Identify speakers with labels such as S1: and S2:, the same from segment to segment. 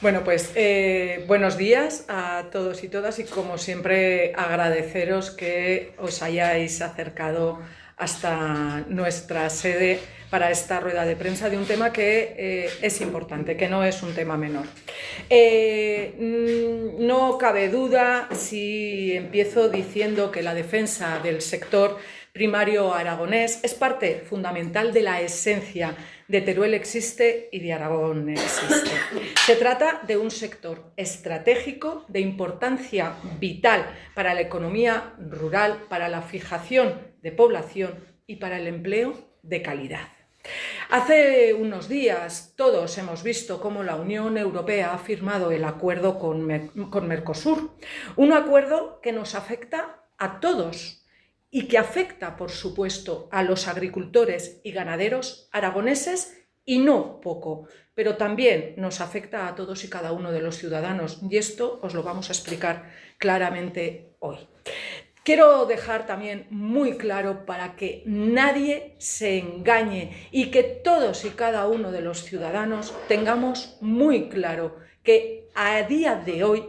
S1: Bueno, pues buenos días a todos y todas y como siempre agradeceros que os hayáis acercado hasta nuestra sede para esta rueda de prensa de un tema que es importante, que no es un tema menor. No cabe duda si empiezo diciendo que la defensa del sector primario aragonés es parte fundamental de la esencia de Teruel existe y de Aragón existe. Se trata de un sector estratégico de importancia vital para la economía rural, para la fijación de población y para el empleo de calidad. Hace unos días todos hemos visto cómo la Unión Europea ha firmado el acuerdo con Mercosur, un acuerdo que nos afecta a todos y que afecta, por supuesto, a los agricultores y ganaderos aragoneses y no poco, pero también nos afecta a todos y cada uno de los ciudadanos y esto os lo vamos a explicar claramente hoy. Quiero dejar también muy claro para que nadie se engañe y que todos y cada uno de los ciudadanos tengamos muy claro que a día de hoy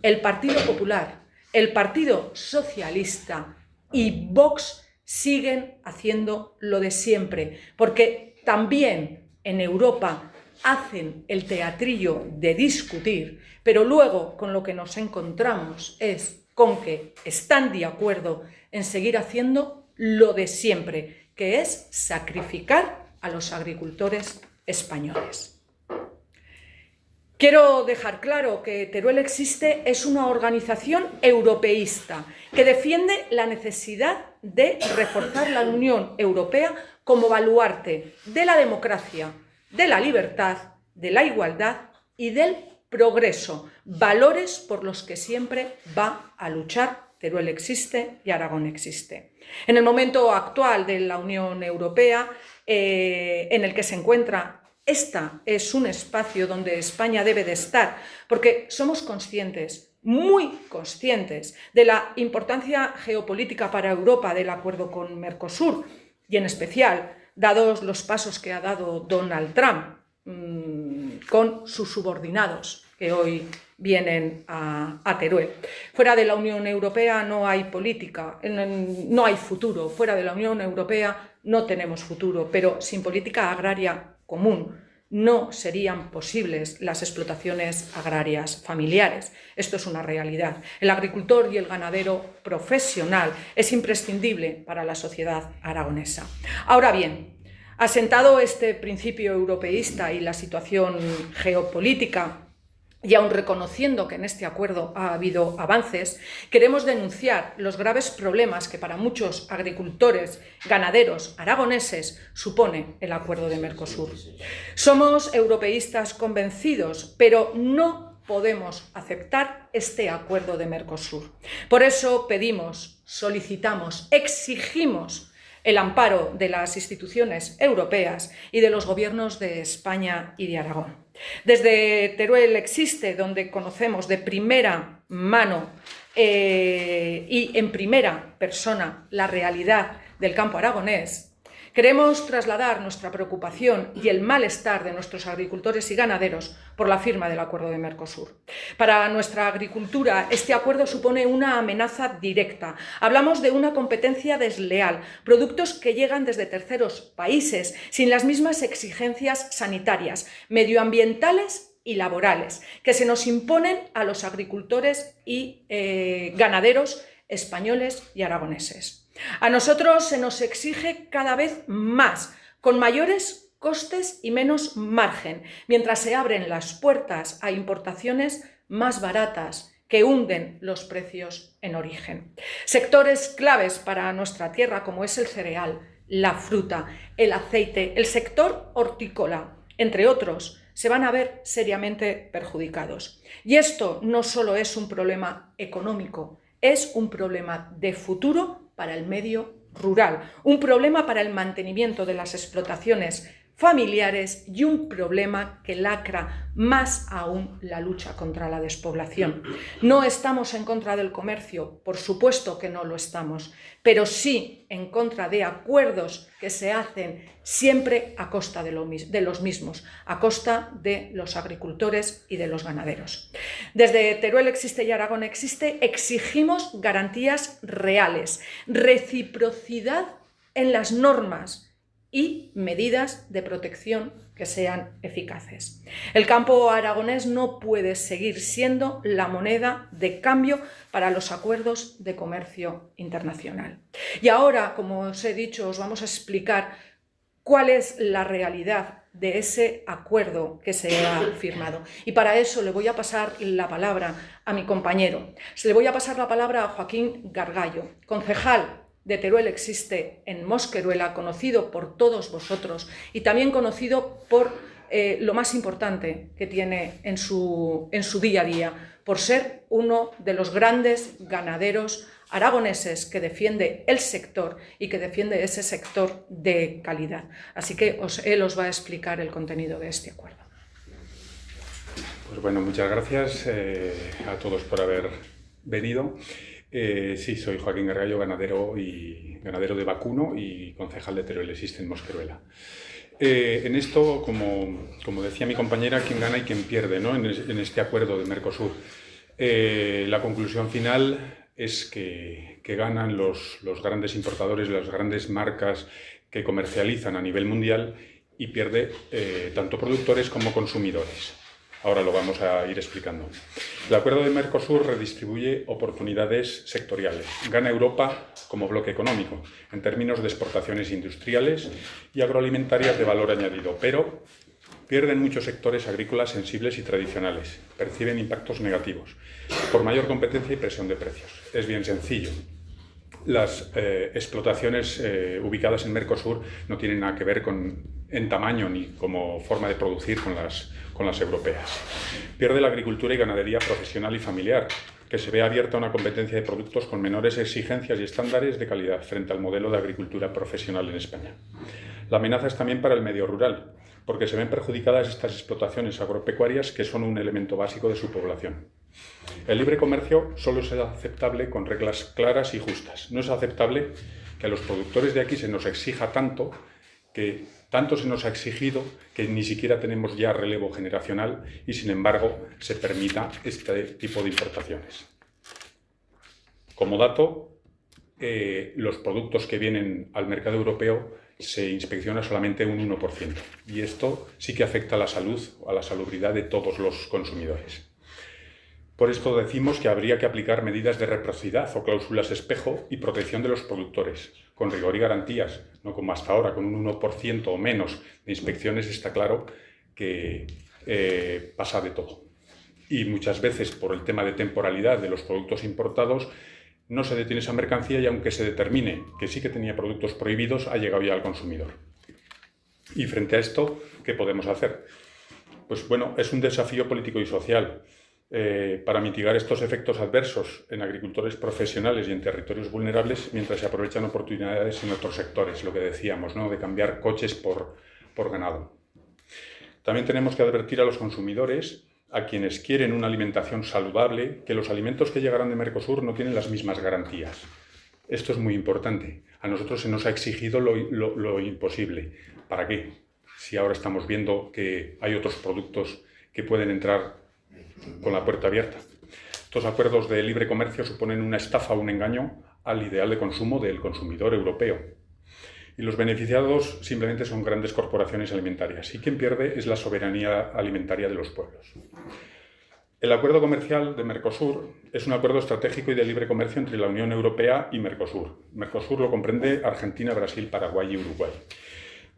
S1: el Partido Popular, el Partido Socialista y Vox siguen haciendo lo de siempre, porque también en Europa hacen el teatrillo de discutir, pero luego con lo que nos encontramos es con que están de acuerdo en seguir haciendo lo de siempre, que es sacrificar a los agricultores españoles. Quiero dejar claro que Teruel Existe es una organización europeísta que defiende la necesidad de reforzar la Unión Europea como baluarte de la democracia, de la libertad, de la igualdad y del progreso, valores por los que siempre va a luchar Teruel Existe y Aragón Existe. En el momento actual de la Unión Europea, en el que se encuentra, este es un espacio donde España debe de estar, porque somos conscientes, muy conscientes, de la importancia geopolítica para Europa del acuerdo con Mercosur, y en especial, dados los pasos que ha dado Donald Trump con sus subordinados que hoy vienen a Teruel. Fuera de la Unión Europea no hay política, no hay futuro. Fuera de la Unión Europea no tenemos futuro, pero sin política agraria común no serían posibles las explotaciones agrarias familiares. Esto es una realidad. El agricultor y el ganadero profesional es imprescindible para la sociedad aragonesa. Ahora bien, asentado este principio europeísta y la situación geopolítica, y aun reconociendo que en este acuerdo ha habido avances, queremos denunciar los graves problemas que para muchos agricultores, ganaderos aragoneses supone el acuerdo de Mercosur. Somos europeístas convencidos, pero no podemos aceptar este acuerdo de Mercosur. Por eso pedimos, solicitamos, exigimos el amparo de las instituciones europeas y de los gobiernos de España y de Aragón. Desde Teruel Existe, donde conocemos de primera mano y en primera persona la realidad del campo aragonés, queremos trasladar nuestra preocupación y el malestar de nuestros agricultores y ganaderos por la firma del acuerdo de Mercosur. Para nuestra agricultura, este acuerdo supone una amenaza directa. Hablamos de una competencia desleal, productos que llegan desde terceros países sin las mismas exigencias sanitarias, medioambientales y laborales, que se nos imponen a los agricultores y ganaderos españoles y aragoneses. A nosotros se nos exige cada vez más, con mayores costes y menos margen, mientras se abren las puertas a importaciones más baratas que hunden los precios en origen. Sectores claves para nuestra tierra como es el cereal, la fruta, el aceite, el sector hortícola, entre otros, se van a ver seriamente perjudicados. Y esto no solo es un problema económico, es un problema de futuro para el medio rural, un problema para el mantenimiento de las explotaciones familiares y un problema que lacra más aún la lucha contra la despoblación. No estamos en contra del comercio, por supuesto que no lo estamos, pero sí en contra de acuerdos que se hacen siempre a costa de los mismos, a costa de los agricultores y de los ganaderos. Desde Teruel Existe y Aragón Existe exigimos garantías reales, reciprocidad en las normas y medidas de protección que sean eficaces. El campo aragonés no puede seguir siendo la moneda de cambio para los acuerdos de comercio internacional. Y ahora, como os he dicho, os vamos a explicar cuál es la realidad de ese acuerdo que se ha firmado. Y para eso le voy a pasar la palabra a mi compañero. Le voy a pasar la palabra a Joaquín Gargallo, concejal de Teruel Existe en Mosqueruela, conocido por todos vosotros y también conocido por lo más importante que tiene en su día a día, por ser uno de los grandes ganaderos aragoneses que defiende el sector y que defiende ese sector de calidad. Así que él os va a explicar el contenido de este acuerdo.
S2: Pues bueno, muchas gracias a todos por haber venido. Sí, soy Joaquín Gargallo, ganadero de vacuno y concejal de Teruel Existe en Mosqueruela. En esto, como decía mi compañera, quien gana y quien pierde, ¿no? en este acuerdo de Mercosur. La conclusión final es que ganan los grandes importadores, las grandes marcas que comercializan a nivel mundial y pierde tanto productores como consumidores. Ahora lo vamos a ir explicando. El acuerdo de Mercosur redistribuye oportunidades sectoriales. Gana Europa como bloque económico, en términos de exportaciones industriales y agroalimentarias de valor añadido, pero pierden muchos sectores agrícolas sensibles y tradicionales. Perciben impactos negativos por mayor competencia y presión de precios. Es bien sencillo. Las explotaciones ubicadas en Mercosur no tienen nada que ver en tamaño ni como forma de producir con las europeas. Pierde la agricultura y ganadería profesional y familiar, que se ve abierta a una competencia de productos con menores exigencias y estándares de calidad frente al modelo de agricultura profesional en España. La amenaza es también para el medio rural, porque se ven perjudicadas estas explotaciones agropecuarias que son un elemento básico de su población. El libre comercio solo es aceptable con reglas claras y justas. No es aceptable que a los productores de aquí se nos exija tanto, que tanto se nos ha exigido que ni siquiera tenemos ya relevo generacional y, sin embargo, se permita este tipo de importaciones. Como dato, los productos que vienen al mercado europeo se inspecciona solamente un 1%, y esto sí que afecta a la salud o a la salubridad de todos los consumidores. Por esto decimos que habría que aplicar medidas de reciprocidad o cláusulas espejo y protección de los productores, con rigor y garantías, no como hasta ahora, con un 1% o menos de inspecciones. Está claro que pasa de todo. Y muchas veces, por el tema de temporalidad de los productos importados, no se detiene esa mercancía y, aunque se determine que sí que tenía productos prohibidos, ha llegado ya al consumidor. Y frente a esto, ¿qué podemos hacer? Pues bueno, es un desafío político y social. Para mitigar estos efectos adversos en agricultores profesionales y en territorios vulnerables, mientras se aprovechan oportunidades en otros sectores, lo que decíamos, ¿no? De cambiar coches por ganado. También tenemos que advertir a los consumidores, a quienes quieren una alimentación saludable, que los alimentos que llegarán de Mercosur no tienen las mismas garantías. Esto es muy importante. A nosotros se nos ha exigido lo imposible. ¿Para qué? Si ahora estamos viendo que hay otros productos que pueden entrar con la puerta abierta. Estos acuerdos de libre comercio suponen una estafa o un engaño al ideal de consumo del consumidor europeo. Y los beneficiados simplemente son grandes corporaciones alimentarias. Y quien pierde es la soberanía alimentaria de los pueblos. El acuerdo comercial de Mercosur es un acuerdo estratégico y de libre comercio entre la Unión Europea y Mercosur. Mercosur lo comprende Argentina, Brasil, Paraguay y Uruguay.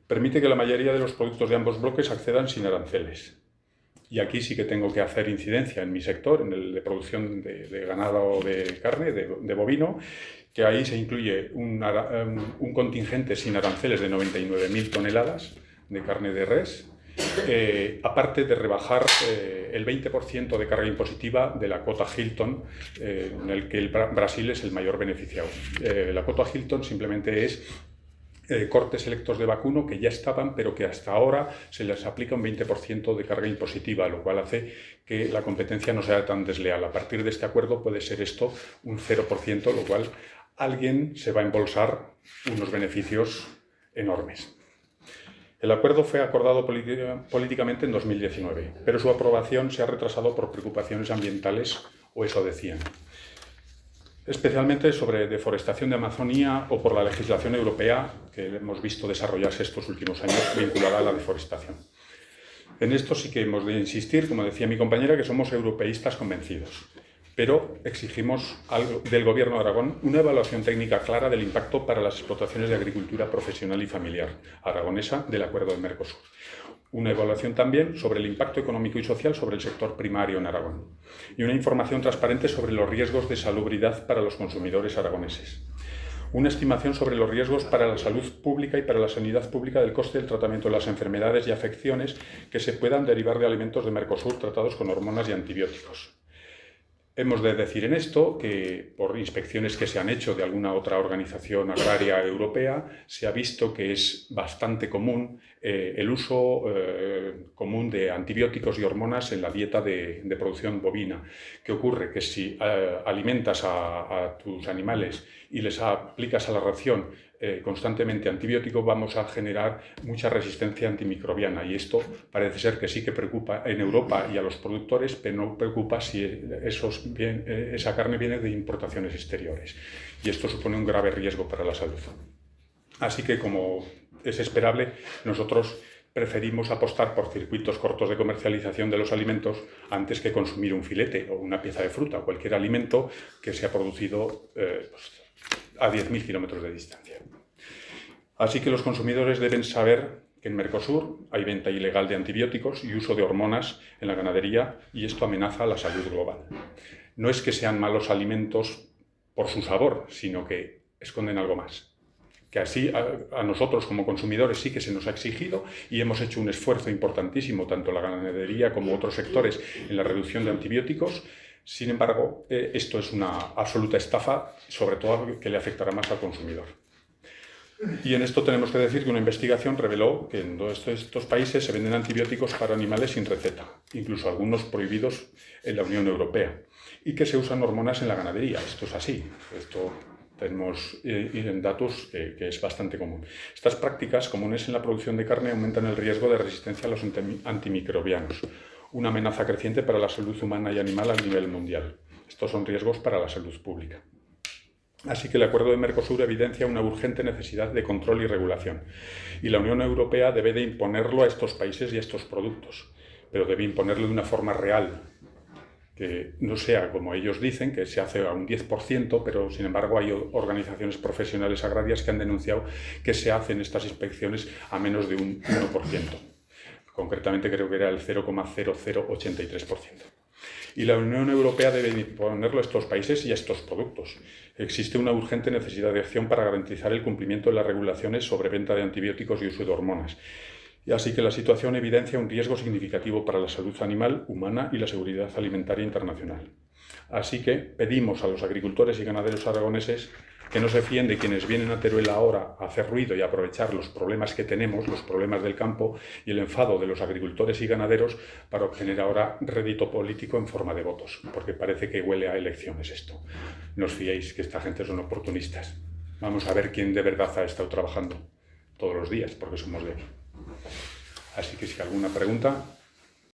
S2: Permite que la mayoría de los productos de ambos bloques accedan sin aranceles. Y aquí sí que tengo que hacer incidencia en mi sector, en el de producción de ganado de carne, de bovino, que ahí se incluye un contingente sin aranceles de 99.000 toneladas de carne de res, aparte de rebajar el 20% de carga impositiva de la cuota Hilton, en el que Brasil es el mayor beneficiado. La cuota Hilton simplemente es cortes selectos de vacuno que ya estaban, pero que hasta ahora se les aplica un 20% de carga impositiva, lo cual hace que la competencia no sea tan desleal. A partir de este acuerdo puede ser esto un 0%, lo cual alguien se va a embolsar unos beneficios enormes. El acuerdo fue acordado políticamente en 2019, pero su aprobación se ha retrasado por preocupaciones ambientales, o eso decían, especialmente sobre deforestación de Amazonía o por la legislación europea que hemos visto desarrollarse estos últimos años vinculada a la deforestación. En esto sí que hemos de insistir, como decía mi compañera, que somos europeístas convencidos, pero exigimos del Gobierno de Aragón una evaluación técnica clara del impacto para las explotaciones de agricultura profesional y familiar aragonesa del Acuerdo de Mercosur. Una evaluación también sobre el impacto económico y social sobre el sector primario en Aragón. Y una información transparente sobre los riesgos de salubridad para los consumidores aragoneses. Una estimación sobre los riesgos para la salud pública y para la sanidad pública del coste del tratamiento de las enfermedades y afecciones que se puedan derivar de alimentos de Mercosur tratados con hormonas y antibióticos. Hemos de decir en esto que por inspecciones que se han hecho de alguna otra organización agraria europea se ha visto que es bastante común el uso común de antibióticos y hormonas en la dieta de producción bovina. ¿Qué ocurre? Que si alimentas a tus animales y les aplicas a la ración constantemente antibióticos, vamos a generar mucha resistencia antimicrobiana, y esto parece ser que sí que preocupa en Europa y a los productores, pero no preocupa si esa carne viene de importaciones exteriores, y esto supone un grave riesgo para la salud. Así que, como es esperable, nosotros preferimos apostar por circuitos cortos de comercialización de los alimentos antes que consumir un filete o una pieza de fruta o cualquier alimento que se ha producido a 10.000 kilómetros de distancia. Así que los consumidores deben saber que en Mercosur hay venta ilegal de antibióticos y uso de hormonas en la ganadería, y esto amenaza la salud global. No es que sean malos alimentos por su sabor, sino que esconden algo más. Que así a nosotros como consumidores sí que se nos ha exigido y hemos hecho un esfuerzo importantísimo, tanto la ganadería como otros sectores, en la reducción de antibióticos. Sin embargo, esto es una absoluta estafa, sobre todo que le afectará más al consumidor. Y en esto tenemos que decir que una investigación reveló que en todos estos países se venden antibióticos para animales sin receta, incluso algunos prohibidos en la Unión Europea, y que se usan hormonas en la ganadería. Esto es así. Esto tenemos datos que es bastante común. Estas prácticas comunes en la producción de carne aumentan el riesgo de resistencia a los antimicrobianos, una amenaza creciente para la salud humana y animal a nivel mundial. Estos son riesgos para la salud pública. Así que el Acuerdo de Mercosur evidencia una urgente necesidad de control y regulación, y la Unión Europea debe de imponerlo a estos países y a estos productos, pero debe imponerlo de una forma real, que no sea como ellos dicen, que se hace a un 10%, pero sin embargo hay organizaciones profesionales agrarias que han denunciado que se hacen estas inspecciones a menos de un 1%. Concretamente creo que era el 0,0083%. Y la Unión Europea debe imponerlo a estos países y a estos productos. Existe una urgente necesidad de acción para garantizar el cumplimiento de las regulaciones sobre venta de antibióticos y uso de hormonas. Y así que la situación evidencia un riesgo significativo para la salud animal, humana y la seguridad alimentaria internacional. Así que pedimos a los agricultores y ganaderos aragoneses que no se fíen de quienes vienen a Teruel ahora a hacer ruido y a aprovechar los problemas que tenemos, los problemas del campo y el enfado de los agricultores y ganaderos para obtener ahora rédito político en forma de votos, porque parece que huele a elecciones esto. No os fiéis que esta gente son oportunistas. Vamos a ver quién de verdad ha estado trabajando todos los días, porque somos de aquí. Así que si hay alguna pregunta...